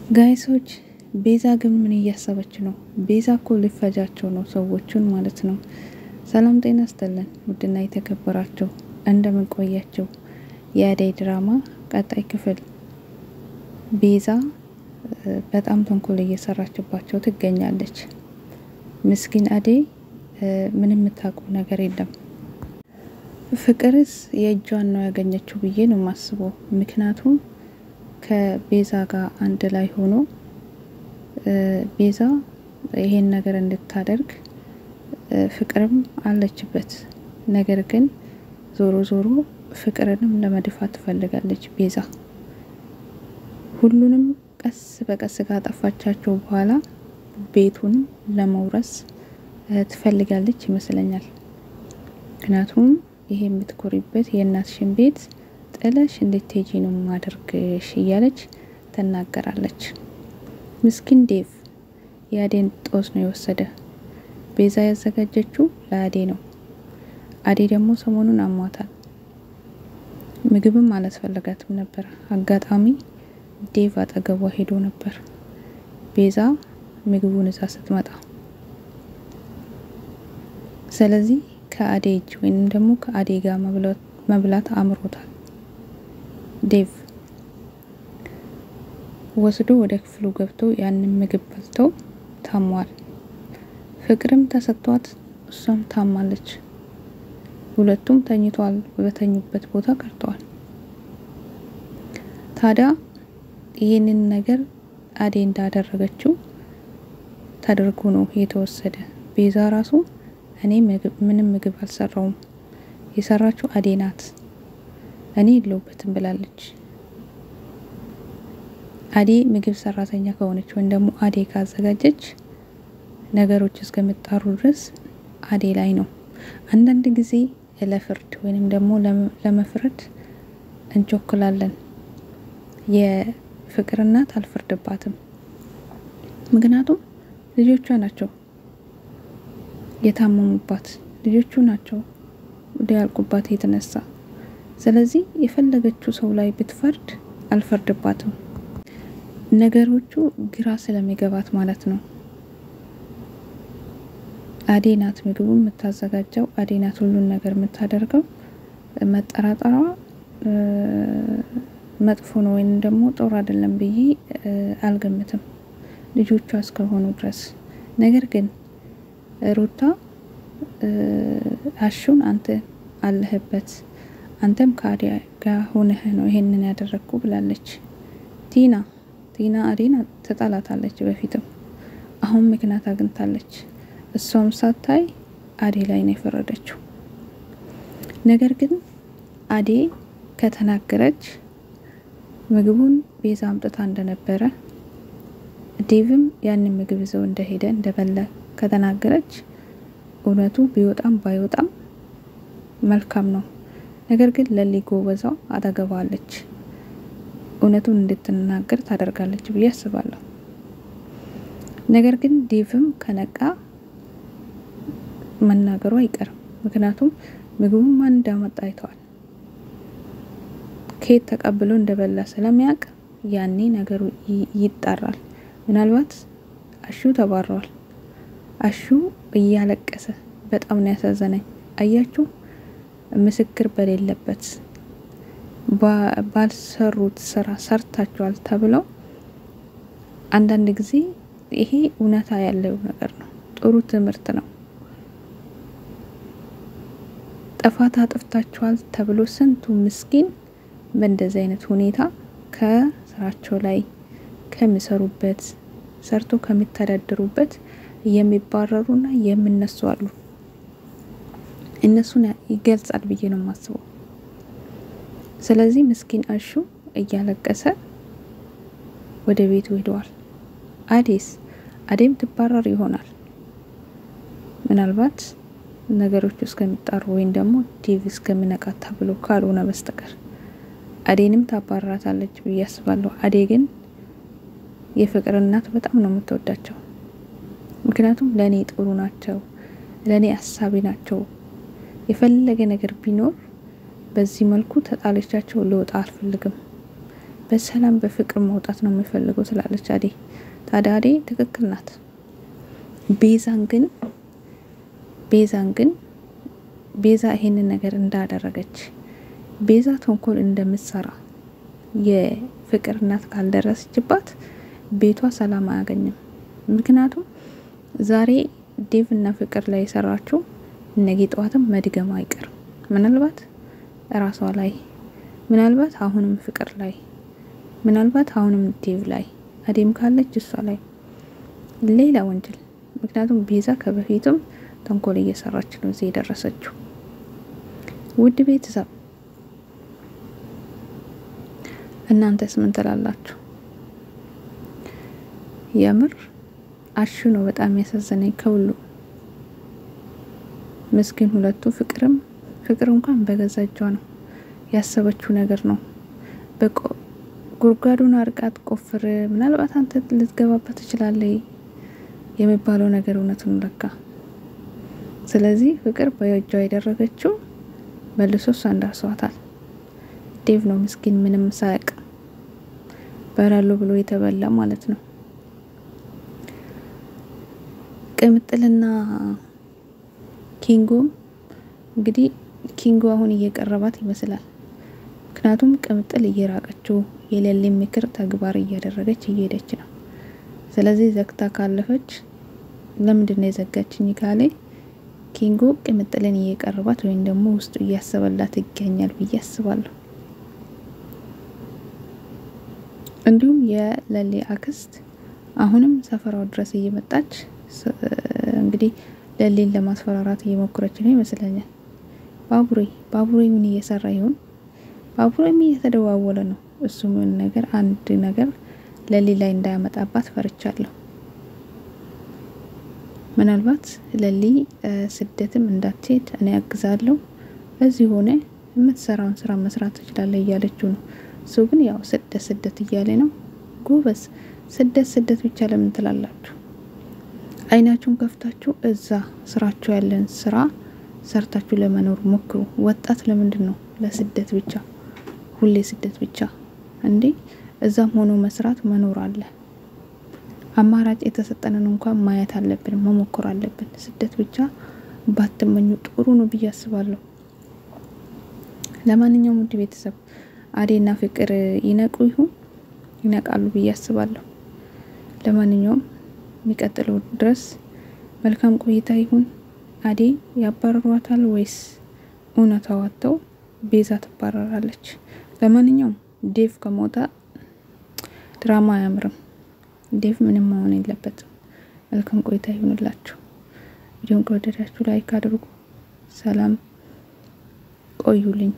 ጋይሶች ቤዛ ግን ምን እያሰበች ነው? ቤዛ እኮ ሊፈጃቸው ነው ሰዎቹን ማለት ነው። ሰላም ጤና ይስጥልን ውድና የተከበራችሁ እንደምን ቆያችሁ? የአደይ ድራማ ቀጣይ ክፍል። ቤዛ በጣም ተንኮል እየሰራችባቸው ትገኛለች። ምስኪን አደይ ምንም የምታውቀው ነገር የለም። ፍቅርስ የእጇን ነው ያገኘችው ብዬ ነው የማስበው። ምክንያቱም ከቤዛ ጋር አንድ ላይ ሆኖ ቤዛ ይሄን ነገር እንድታደርግ ፍቅርም አለችበት። ነገር ግን ዞሮ ዞሮ ፍቅርንም ለመድፋት ትፈልጋለች ቤዛ። ሁሉንም ቀስ በቀስ ካጠፋቻቸው በኋላ ቤቱን ለመውረስ ትፈልጋለች ይመስለኛል። ምክንያቱም ይሄ የምትኮሪበት የእናትሽን ቤት ጥለሽ እንድትሄጂ ነው ማድረግሽ እያለች ተናገራለች። ምስኪን ዴቭ የአዴን ጦስ ነው የወሰደ። ቤዛ ያዘጋጀችው ለአዴ ነው። አዴ ደግሞ ሰሞኑን አሟታል። ምግብም አላስፈልጋትም ነበር። አጋጣሚ ዴቭ አጠገቧ ሄዶ ነበር። ቤዛ ምግቡን እዛ ስትመጣ ስለዚህ ከአዴ እጅ ወይንም ደግሞ ከአዴ ጋር መብላት አምሮታል። ዴቭ ወስዶ ወደ ክፍሉ ገብቶ ያንን ምግብ በልቶ ታሟል። ፍቅርም ተሰጥቷት እሷም ታማለች። ሁለቱም ተኝቷል። በተኙበት ቦታ ቀርተዋል። ታዲያ ይሄንን ነገር አዴ እንዳደረገችው ተደርጎ ነው የተወሰደ። ቤዛ ራሱ እኔ ምንም ምግብ አልሰራውም የሰራችው አዴ ናት እኔ የለውበትም ብላለች። አዴ ምግብ ሰራተኛ ከሆነች ወይም ደግሞ አዴ ካዘጋጀች ነገሮች እስከመጣሩ ድረስ አዴ ላይ ነው። አንዳንድ ጊዜ ለፍርድ ወይንም ደግሞ ለመፍረድ እንቾክላለን። የፍቅር እናት አልፈርድባትም። ምክንያቱም ልጆቿ ናቸው የታመሙባት፣ ልጆቹ ናቸው ወዲያልቁባት የተነሳ። ስለዚህ የፈለገችው ሰው ላይ ብትፈርድ አልፈርድባትም። ነገሮቹ ግራ ስለሚገባት ማለት ነው። አዴ ናት ምግቡን የምታዘጋጀው፣ አዴ ናት ሁሉን ነገር የምታደርገው። መጠራጠሯ መጥፎ ነው ወይንም ደግሞ ጦር አይደለም ብዬ አልገምትም ልጆቿ እስከሆኑ ድረስ። ነገር ግን ሩታ አሹን አንተ አለህበት፣ አንተም ከአዴ ጋር ሆነህ ነው ይሄንን ያደረኩ ብላለች። ቲና አዴን ተጣላታለች በፊትም፣ አሁን ምክንያት አግኝታለች። እሷም ሳታይ አዴ ላይ ነው የፈረደችው። ነገር ግን አዴ ከተናገረች ምግቡን ቤዛ አምጥታ እንደነበረ ዴቭም ያንን ምግብ ይዘው እንደሄደ እንደበላ ከተናገረች እውነቱ ቢወጣም ባይወጣም መልካም ነው። ነገር ግን ለሊ ጎበዛው አጠገባለች፣ እውነቱን እንድትናገር ታደርጋለች ብዬ አስባለሁ። ነገር ግን ዴቭም ከነቃ መናገሩ አይቀርም። ምክንያቱም ምግቡን ማን እንዳመጣ አይተዋል። ከየት ተቀብሎ እንደበላ ስለሚያውቅ ያኔ ነገሩ ይጣራል። ምናልባት አሹ ተባረዋል። አሹ እያለቀሰ በጣም ነው ያሳዘነኝ። አያችሁ ምስክር በሌለበት ባልሰሩት ስራ ሰርታችኋል ተብለው አንዳንድ ጊዜ ይሄ እውነታ ያለው ነገር ነው። ጥሩ ትምህርት ነው። ጥፋት አጥፍታችኋል ተብሎ ስንቱ ምስኪን በእንደዚህ አይነት ሁኔታ ከስራቸው ላይ ከሚሰሩበት ሰርቶ ከሚተዳደሩበት የሚባረሩና የሚነሱ አሉ። እነሱን ይገልጻል ብዬ ነው የማስበው። ስለዚህ ምስኪን አሹ እያለቀሰ ወደ ቤቱ ሄዷል። አዴም ትባረር ይሆናል ምናልባት ነገሮች እስከሚጣሩ ወይም ደግሞ ዴቭ እስከሚነቃ ተብሎ ካልሆነ በስተቀር አዴንም ታባረራታለች ብዬ አስባለሁ። አዴ ግን የፍቅር እናት በጣም ነው የምትወዳቸው። ምክንያቱም ለኔ ጥሩ ናቸው፣ ለኔ አሳቢ ናቸው። የፈለገ ነገር ቢኖር በዚህ መልኩ ተጣለቻቸው ልወጣ አልፈልግም በሰላም በፍቅር መውጣት ነው የሚፈልገው ስላለች አደይ ታዲያ አደይ ትክክል ናት። ቤዛን ግን ቤዛ ይሄንን ነገር እንዳደረገች ቤዛ ተንኮል እንደምትሰራ የፍቅር እናት ካልደረሰችባት ቤቷ ሰላም አያገኝም። ምክንያቱም ዛሬ ዴቭ እና ፍቅር ላይ የሰራችው ነገ ጠዋትም መድገም አይቀርም። ምናልባት ራሷ ላይ ምናልባት አሁንም ፍቅር ላይ ምናልባት አሁንም ዴቭ ላይ አደይም ካለች እሷ ላይ ሌላ ወንጀል። ምክንያቱም ቤዛ ከበፊቱም ተንኮል እየሰራች ነው እዚህ የደረሰችው። ውድ ቤተሰብ እናንተስ ምን ትላላችሁ? የምር አሹ ነው በጣም ያሳዘነኝ ከሁሉ ምስኪን ሁለቱ ፍቅር እንኳን በገዛ እጇ ነው ያሰበችው ነገር ነው። ጉርጓዱን አርቃት ቆፍር ምናልባት አንተ ልትገባበት ትችላለህ የሚባለው ነገር እውነቱን ለካ። ስለዚህ ፍቅር በእጇ ያደረገችው መልሶ እንዳስዋታል። ዴቭ ነው ምስኪን ምንም ሳያቅ በራሉ ብሎ የተበላ ማለት ነው። ቅምጥልና ኪንጎ እንግዲህ ኪንጎ አሁን እየቀረባት ይመስላል። ምክንያቱም ቅምጥል እየራቀችው የሌለ ምክር ተግባር እያደረገች እየሄደች ነው። ስለዚህ ዘግታ ካለፈች ለምንድን ነው የዘጋችኝ ካለ ኪንጎ ቅምጥልን እየቀረባት ወይም ደግሞ ውስጡ እያሰበላት ይገኛል ብዬ አስባለሁ። እንዲሁም የሌሊ አክስት አሁንም ሰፈራው ድረስ እየመጣች እንግዲህ ሌሊን ለማስፈራራት እየሞከረች ነው ይመስለኛል። ባቡሬ ምን እየሰራ ይሆን? ባቡሬም እየተደዋወለ ነው። እሱ ምን ነገር አንድ ነገር ሌሊ ላይ እንዳያመጣባት ፈርቻለሁ። ምናልባት ሌሊ ስደትም እንዳትሄድ እኔ አግዛለሁ በዚህ ሆነ የምትሰራውን ስራ መስራት ትችላለህ እያለችው ነው። እሱ ግን ያው ስደት እያለ ነው። ጎበዝ ስደት ብቻ ለምን ትላላችሁ? አይናችሁን ከፍታችሁ እዛ ስራችሁ ያለን ስራ ሰርታችሁ ለመኖር ሞክሩ። ወጣት ለምንድን ነው ለስደት ብቻ ሁሌ ስደት ብቻ እንዴ? እዛም ሆኖ መስራት መኖር አለ። አማራጭ የተሰጠንን እንኳን ማየት አለብን፣ መሞከር አለብን። ስደት ብቻ ባትመኙ ጥሩ ነው ብዬ አስባለሁ። ለማንኛውም ውድ ቤተሰብ አደይና ፍቅር ይነቃሉ ብዬ አስባለሁ። ለማንኛውም የሚቀጥለው ድረስ መልካም ቆይታ ይሁን። አደይ ያባረሯታል ወይስ እውነታው ወጥተው ቤዛ ትባረራለች? ለማንኛውም ዴቭ ከሞታ ድራማ አያምርም። ዴቭ ምንም መሆን የለበትም። መልካም ቆይታ ይሁንላችሁ። ቪዲዮን ከወደዳችሁ ላይክ አድርጉ። ሰላም ቆዩልኝ።